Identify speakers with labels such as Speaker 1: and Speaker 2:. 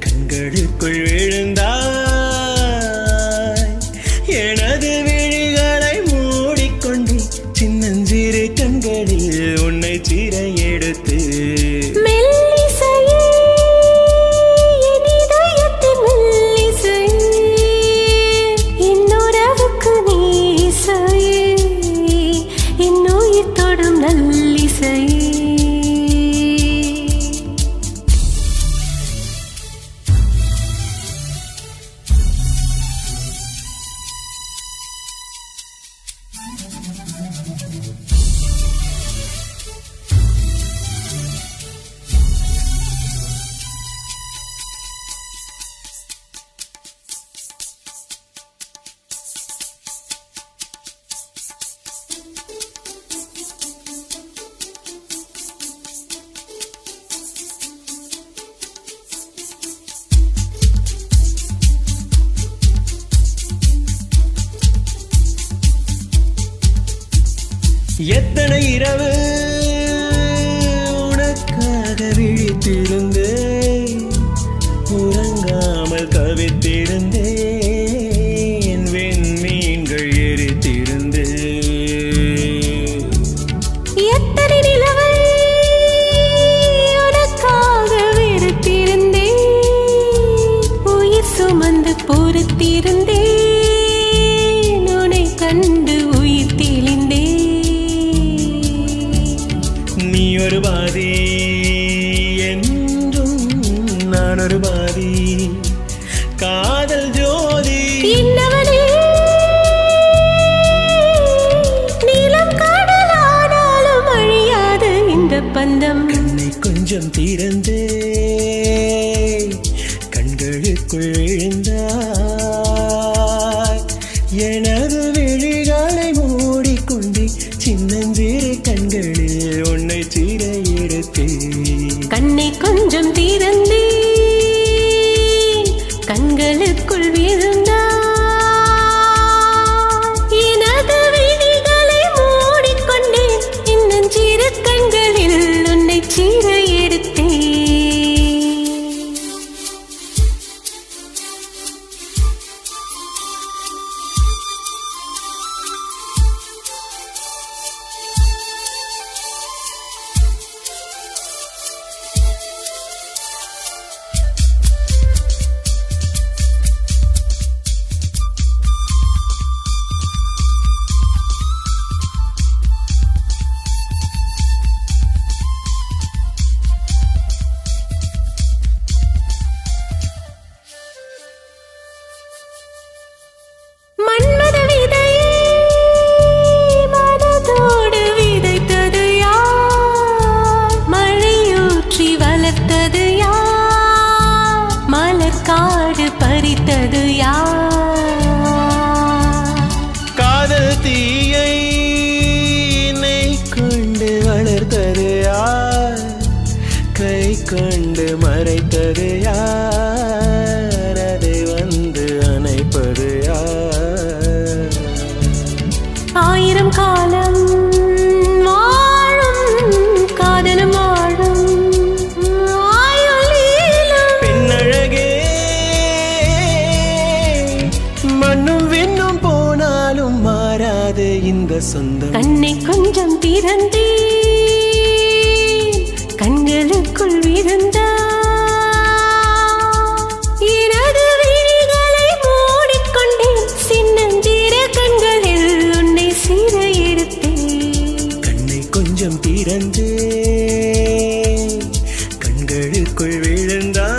Speaker 1: கண்களுக்குள் விழுந்தாய் எனது விழிகளை மூடிக்கொண்டு சின்னஞ்சிறு கண்களில் உன்னை சிறை எடுத்து எத்தனை இரவு உனக்காக விழித்திருந்தேன் உறங்காமல் தவித்திருந்தேன் வெண்மீன்கள் எரித்திருந்தேன்
Speaker 2: எத்தனை நிலவை உனக்காக வெறுத்திருந்தேன் உயிர் சுமந்து பொறுத்திருந்தேன் உன்னை கண்டு உயிர் தெளிந்தேன்
Speaker 1: நீ ஒரு பாதி என்றும் நான் ஒரு பாதி காதல் ஜோதி
Speaker 2: இன்னவனே நீலம் கடலானாலும் அழியாது இந்த பந்தம்
Speaker 1: கண்ணை கொஞ்சம் திறந்தே கண்களுக்குள் விழுந்தாய் எனது விழிகளை மூடிக்கொண்டு சின்னஞ்சிறு கண்களில் உன்னை சிறை எடுத்து
Speaker 2: கண்ணை கொஞ்சம் திறந்து கண்களுக்குள் விழுந்தாய் எனது விழிகளை மூடிக்கொண்டேன் சின்னஞ்சிறு கண்களில் உன்னை சிறை எடுத்தேன் பறித்தது
Speaker 1: காதல் தீயை நை கொண்டு வளர்த்தது யார் கை கொண்டு மறைத்தது யார் அதை வந்து அணைப்பது யார்
Speaker 2: ஆயிரம் காலம் வாழும் காதலும் வாழும்
Speaker 1: மண்ணும் விண்ணும் போனாலும் மாறாது இந்த சொந்தம்
Speaker 2: கண்ணை கொஞ்சம் திறந்தே கண்களுக்குள் விழுந்தாய் எனது விழிகளை மூடிக்கொண்டேன் சின்னஞ்சிறு கண்களில் உன்னை சிறை எடுத்தேன்
Speaker 1: கண்ணை கொஞ்சம் திறந்தே கண்களுக்குள் விழுந்தாய்